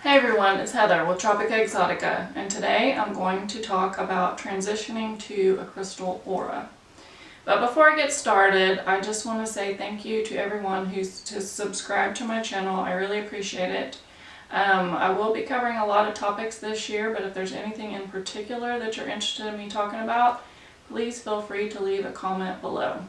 Hey everyone, it's Heather with Tropica Exotica, and today I'm going to talk about transitioning to a crystal aura. But before I get started, I just want to say thank you to everyone who's subscribed to my channel. I really appreciate it. I will be covering a lot of topics this year, but if there's anything in particular that you're interested in me talking about, please feel free to leave a comment below.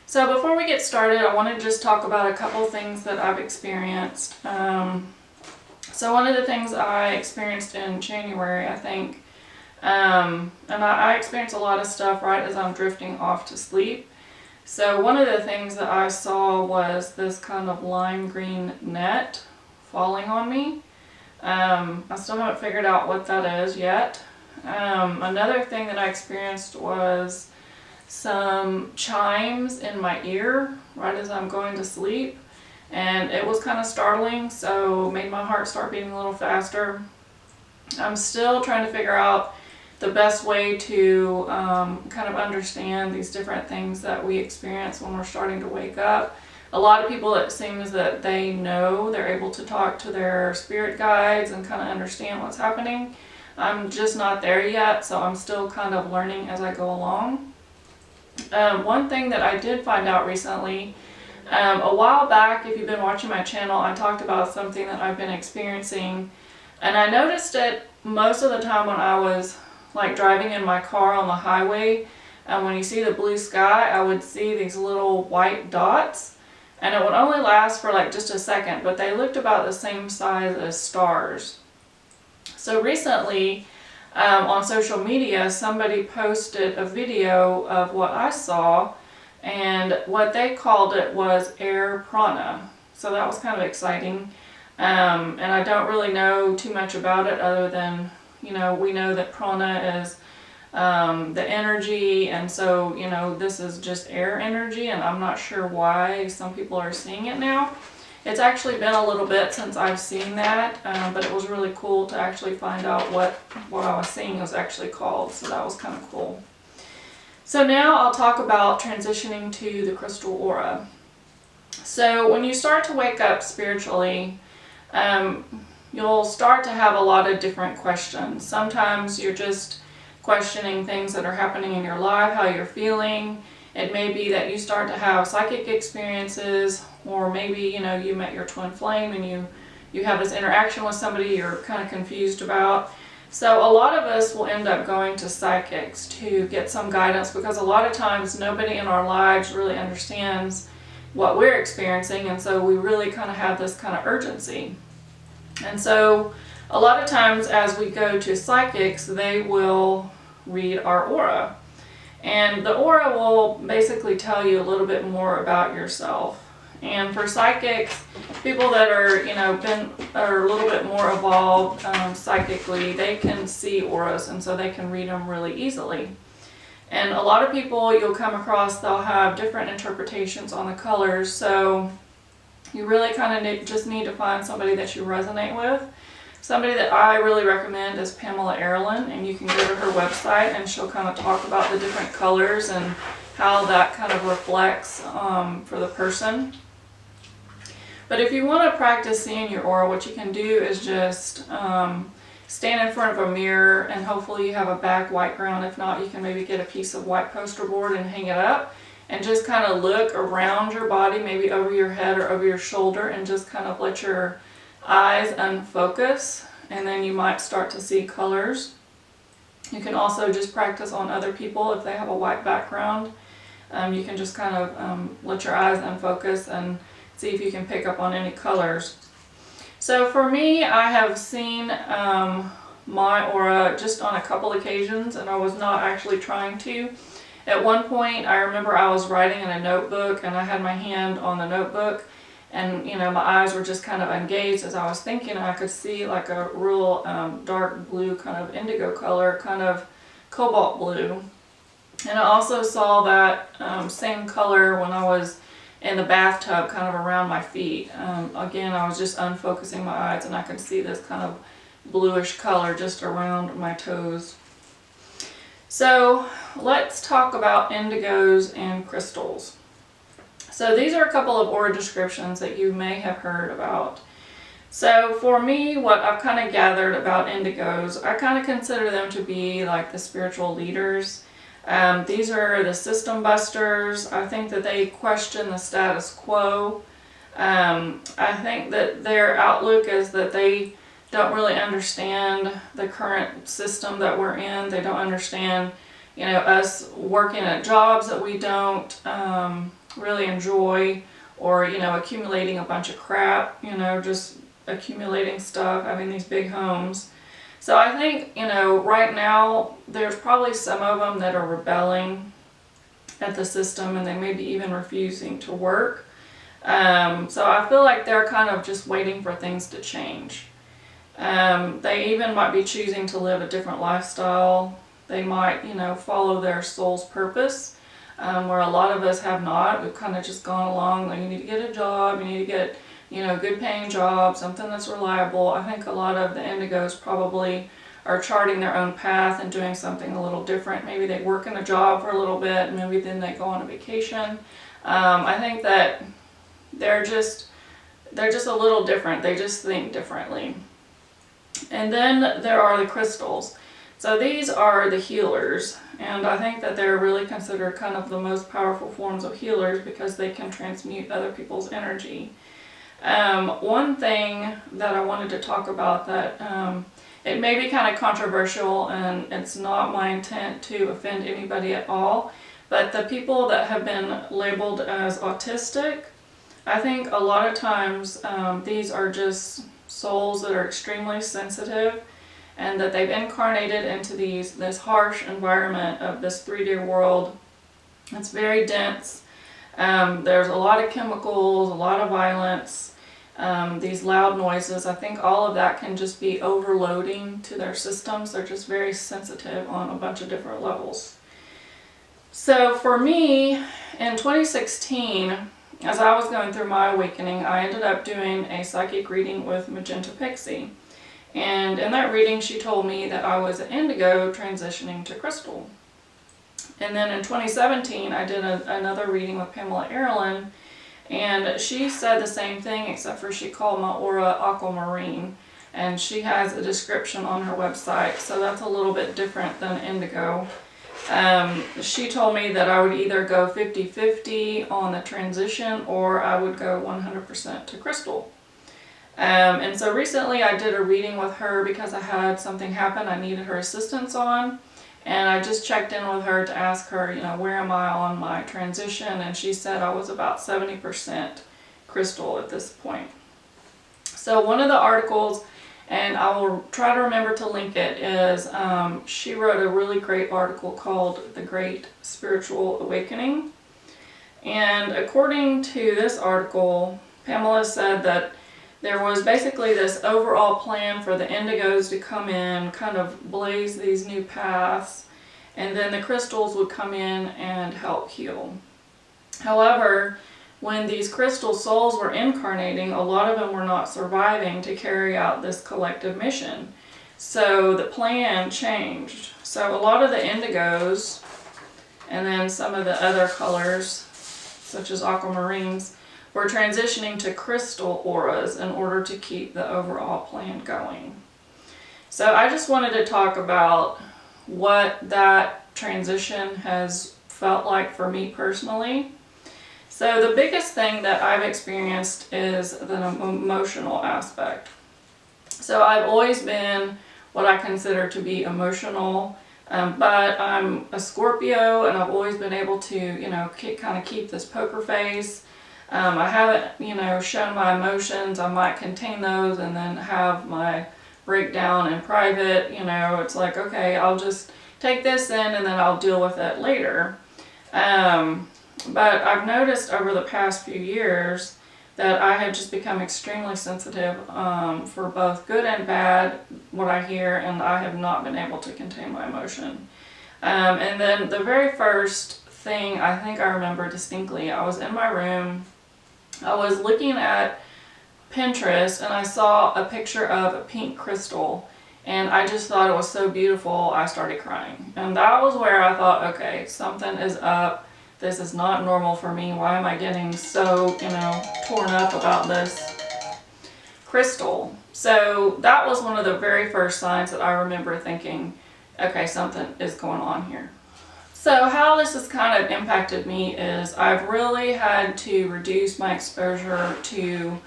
So before we get started, I want to just talk about a couple things that I've experienced. So one of the things I experienced in January, I think, and I experienced a lot of stuff right as I'm drifting off to sleep. So one of the things that I saw was this kind of lime green net falling on me. I still haven't figured out what that is yet. Another thing that I experienced was some chimes in my ear right as I'm going to sleep. And it was kind of startling, so made my heart start beating a little faster. I'm still trying to figure out the best way to kind of understand these different things that we experience when we're starting to wake up. A lot of people, it seems that they know, they're able to talk to their spirit guides and kind of understand what's happening. I'm just not there yet, so I'm still kind of learning as I go along. One thing that I did find out recently, a while back, if you've been watching my channel, I talked about something that I've been experiencing, and I noticed it most of the time when I was like driving in my car on the highway, and when you see the blue sky, I would see these little white dots, and it would only last for like just a second, but they looked about the same size as stars. So recently, on social media, somebody posted a video of what I saw, and what they called it was air prana. So that was kind of exciting. And I don't really know too much about it other than, we know that prana is the energy, and so, this is just air energy, and I'm not sure why some people are seeing it now. It's actually been a little bit since I've seen that, but it was really cool to actually find out what I was seeing was actually called, so that was kind of cool. So now I'll talk about transitioning to the crystal aura. So when you start to wake up spiritually, you'll start to have a lot of different questions. Sometimes you're just questioning things that are happening in your life, how you're feeling. It may be that you start to have psychic experiences, or maybe, you met your twin flame and you have this interaction with somebody you're kind of confused about. So a lot of us will end up going to psychics to get some guidance, because a lot of times nobody in our lives really understands what we're experiencing, and so we really kind of have this kind of urgency. And so a lot of times as we go to psychics, they will read our aura. And the aura will basically tell you a little bit more about yourself. And for psychics, people that are, are a little bit more evolved psychically, they can see auras, and so they can read them really easily. And a lot of people you'll come across, they'll have different interpretations on the colors, so you really kind of just need to find somebody that you resonate with. Somebody that I really recommend is Pamela Aaralyn, and you can go to her website and she'll kind of talk about the different colors and how that kind of reflects for the person. But if you want to practice seeing your aura, what you can do is just stand in front of a mirror, and hopefully you have a back white ground. If not, you can maybe get a piece of white poster board and hang it up, and just kind of look around your body, maybe over your head or over your shoulder, and just kind of let your eyes unfocus, and then you might start to see colors. You can also just practice on other people if they have a white background. You can just kind of let your eyes unfocus and see if you can pick up on any colors. So for me, I have seen my aura just on a couple occasions, and I was not actually trying to. At one point, I remember I was writing in a notebook, and I had my hand on the notebook, and my eyes were just kind of engaged as I was thinking. I could see like a real dark blue, kind of indigo color, kind of cobalt blue. And I also saw that same color when I was in the bathtub, kind of around my feet. Again, I was just unfocusing my eyes, and I could see this kind of bluish color just around my toes. So let's talk about indigos and crystals. So these are a couple of aura descriptions that you may have heard about. So for me, what I've kind of gathered about indigos, I kind of consider them to be like the spiritual leaders. These are the system busters. I think that they question the status quo. I think that their outlook is that they don't really understand the current system that we're in. They don't understand, you know, us working at jobs that we don't really enjoy, or, you know, accumulating a bunch of crap, you know, just accumulating stuff, having these big homes. So I think, you know, right now there's probably some of them that are rebelling at the system, and they may be even refusing to work. So I feel like they're kind of just waiting for things to change. They even might be choosing to live a different lifestyle. They might, you know, follow their soul's purpose, where a lot of us have not. We've kind of just gone along, like, you need to get a job, you need to get, you know, good paying job, something that's reliable. I think a lot of the indigos probably are charting their own path and doing something a little different. Maybe they work in a job for a little bit, and maybe then they go on a vacation. I think that they're just a little different. They just think differently. And then there are the crystals. So these are the healers, and I think that they're really considered kind of the most powerful forms of healers because they can transmute other people's energy. One thing that I wanted to talk about that it may be kind of controversial, and it's not my intent to offend anybody at all, but the people that have been labeled as autistic, I think a lot of times these are just souls that are extremely sensitive, and that they've incarnated into this harsh environment of this 3D world. It's very dense. There's a lot of chemicals, a lot of violence, these loud noises. I think all of that can just be overloading to their systems. They're just very sensitive on a bunch of different levels. So for me, in 2016, as I was going through my awakening, I ended up doing a psychic reading with Magenta Pixie. And in that reading, she told me that I was an indigo transitioning to crystal. And then in 2017, I did another reading with Pamela Aaralyn, and she said the same thing, except for she called my aura Aquamarine. And she has a description on her website, so that's a little bit different than indigo. She told me that I would either go 50-50 on the transition, or I would go 100% to crystal. And so recently I did a reading with her because I had something happen I needed her assistance on, and I just checked in with her to ask her, you know, where am I on my transition, and she said I was about 70% crystal at this point. So one of the articles, and I will try to remember to link it, is she wrote a really great article called The Great Spiritual Awakening. And according to this article, Pamela said that there was basically this overall plan for the indigos to come in, kind of blaze these new paths, and then the crystals would come in and help heal. However, when these crystal souls were incarnating, a lot of them were not surviving to carry out this collective mission. So the plan changed. So a lot of the indigos, and then some of the other colors, such as aquamarines, were transitioning to crystal auras in order to keep the overall plan going. So I just wanted to talk about what that transition has felt like for me personally. So the biggest thing that I've experienced is the emotional aspect. So I've always been what I consider to be emotional, but I'm a Scorpio, and I've always been able to, you know, kind of keep this poker face. I haven't, you know, shown my emotions. I might contain those and then have my breakdown in private. You know, it's like, okay, I'll just take this in and then I'll deal with it later. But I've noticed over the past few years that I have just become extremely sensitive for both good and bad, what I hear, and I have not been able to contain my emotion. And then the very first thing I think I remember distinctly, I was in my room, I was looking at Pinterest, and I saw a picture of a pink crystal, and I just thought it was so beautiful, I started crying. And that was where I thought, okay, something is up. This is not normal for me. Why am I getting so, you know, torn up about this crystal. So that was one of the very first signs that I remember thinking, okay, something is going on here. So how this has kind of impacted me is I've really had to reduce my exposure to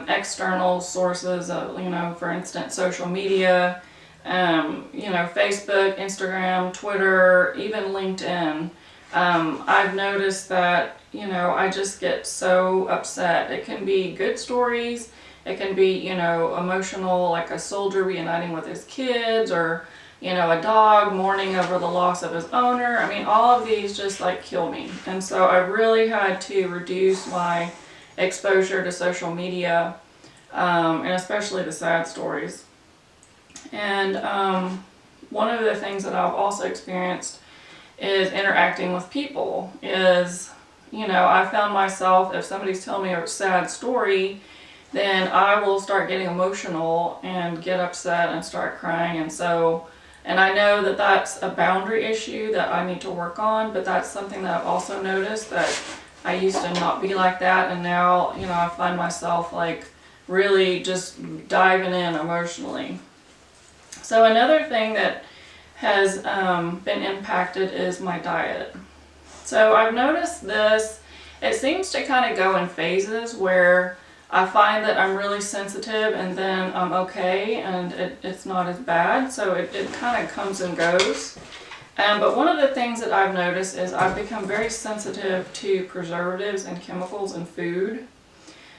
external sources of, for instance, social media, Facebook, Instagram, Twitter, even LinkedIn. I've noticed that, I just get so upset. It can be good stories. It can be, emotional, like a soldier reuniting with his kids, or a dog mourning over the loss of his owner. I mean, all of these just like kill me. And so I really had to reduce my exposure to social media, and especially the sad stories. And one of the things that I've also experienced is interacting with people. I found myself, if somebody's telling me a sad story, then I will start getting emotional and get upset and start crying. And I know that that's a boundary issue that I need to work on, but that's something that I've also noticed, that I used to not be like that, and now, I find myself like really just diving in emotionally. So another thing that has been impacted is my diet. So I've noticed this, it seems to kind of go in phases where I find that I'm really sensitive and then I'm okay and it's not as bad. So it kind of comes and goes. But one of the things that I've noticed is I've become very sensitive to preservatives and chemicals in food.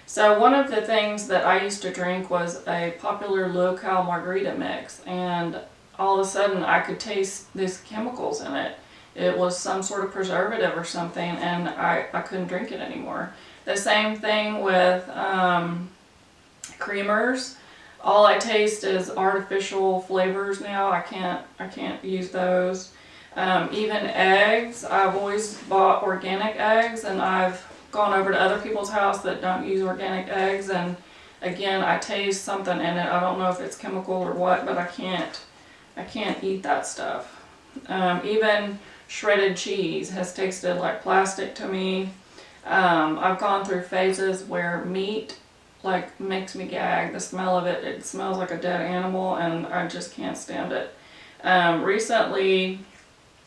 So one of the things that I used to drink was a popular low-cal margarita mix, and all of a sudden I could taste these chemicals in it. It was some sort of preservative or something, and I couldn't drink it anymore. The same thing with creamers. All I taste is artificial flavors now. I can't use those. Even eggs. I've always bought organic eggs, and I've gone over to other people's house that don't use organic eggs, and again, I taste something in it. I don't know if it's chemical or what, but I can't eat that stuff. Even shredded cheese has tasted like plastic to me. I've gone through phases where meat like makes me gag. The smell of it, it smells like a dead animal, and I just can't stand it. Recently,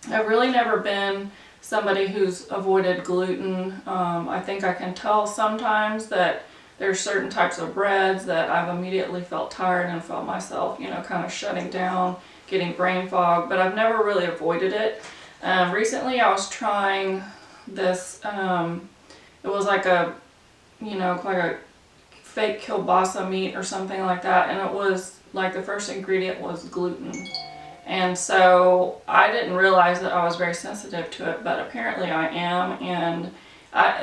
I've really never been somebody who's avoided gluten. I think I can tell sometimes that there's certain types of breads that I've immediately felt tired and felt myself, kind of shutting down, getting brain fog, but I've never really avoided it. Recently I was trying this, it was like a, like a fake kielbasa meat or something like that, and it was like the first ingredient was gluten. And so I didn't realize that I was very sensitive to it, but apparently I am, and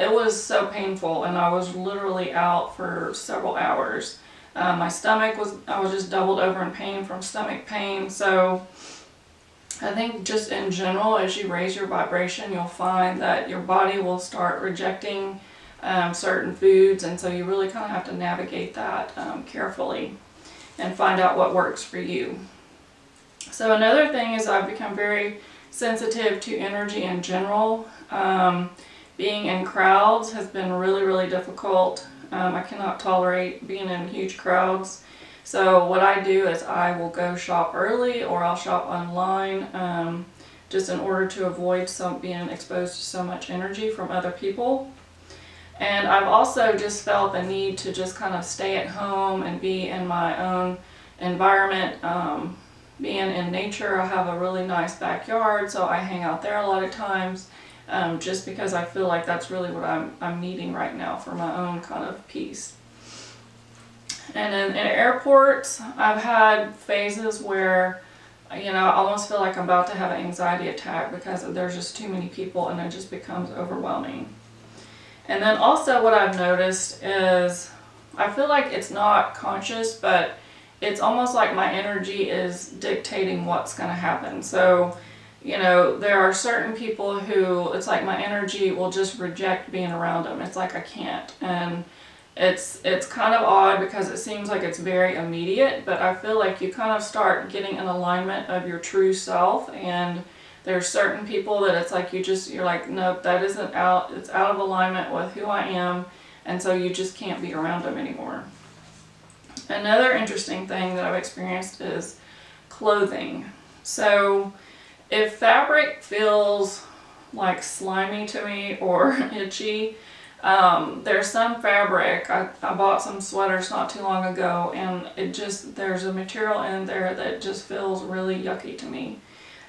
it was so painful, and I was literally out for several hours. My stomach I was just doubled over in pain from stomach pain. So I think just in general, as you raise your vibration, you'll find that your body will start rejecting certain foods, and so you really kind of have to navigate that carefully and find out what works for you. So another thing is I've become very sensitive to energy in general. Being in crowds has been really, really difficult. I cannot tolerate being in huge crowds. So what I do is I will go shop early, or I'll shop online, just in order to avoid being exposed to so much energy from other people. And I've also just felt the need to just kind of stay at home and be in my own environment. Being in nature, I have a really nice backyard, so I hang out there a lot of times, just because I feel like that's really what I'm needing right now for my own kind of peace. And in airports, I've had phases where, I almost feel like I'm about to have an anxiety attack because there's just too many people, and it just becomes overwhelming. And then also what I've noticed is I feel like it's not conscious, but it's almost like my energy is dictating what's going to happen. So, there are certain people who, it's like my energy will just reject being around them. It's like I can't. And it's kind of odd because it seems like it's very immediate, but I feel like you kind of start getting an alignment of your true self, and there's certain people that it's like you're like, nope, that isn't out, it's out of alignment with who I am, and so you just can't be around them anymore. Another interesting thing that I've experienced is clothing. So if fabric feels like slimy to me or itchy, there's some fabric, I bought some sweaters not too long ago, and there's a material in there that just feels really yucky to me.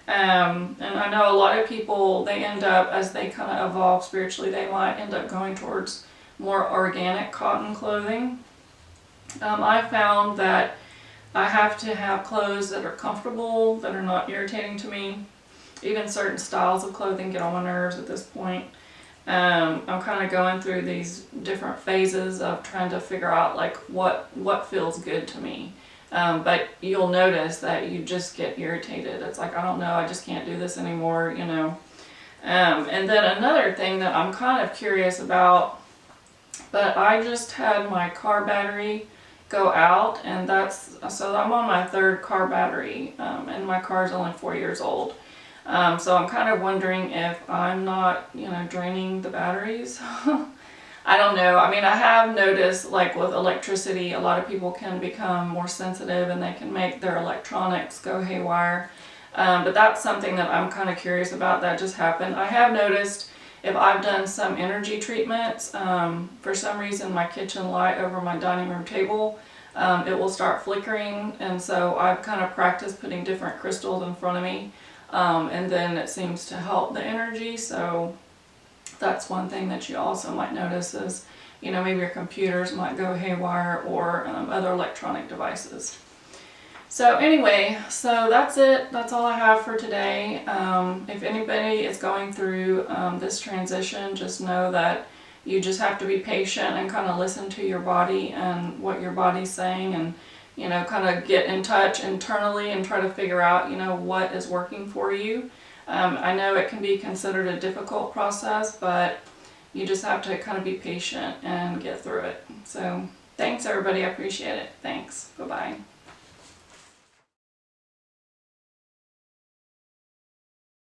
And I know a lot of people, they end up, as they kind of evolve spiritually, they might end up going towards more organic cotton clothing. I found that I have to have clothes that are comfortable, that are not irritating to me. Even certain styles of clothing get on my nerves at this point. I'm kind of going through these different phases of trying to figure out like what feels good to me. But you'll notice that you just get irritated. It's like, I don't know, I just can't do this anymore, you know. And then another thing that I'm kind of curious about, but I just had my car battery go out, and so I'm on my 3rd car battery, and my car is only 4 years old. So I'm kind of wondering if I'm not, you know, draining the batteries. I don't know. I mean, I have noticed, like with electricity, a lot of people can become more sensitive and they can make their electronics go haywire. But that's something that I'm kind of curious about that just happened. I have noticed if I've done some energy treatments, for some reason my kitchen light over my dining room table, it will start flickering, and so I've kind of practiced putting different crystals in front of me, and then it seems to help the energy. So that's one thing that you also might notice is, you know, maybe your computers might go haywire, or other electronic devices. So anyway, so that's it. That's all I have for today. If anybody is going through this transition, just know that you just have to be patient and kind of listen to your body and what your body's saying, and, you know, kind of get in touch internally and try to figure out, you know, what is working for you. I know it can be considered a difficult process, but you just have to kind of be patient and get through it. So thanks everybody, I appreciate it. Thanks. Bye-bye.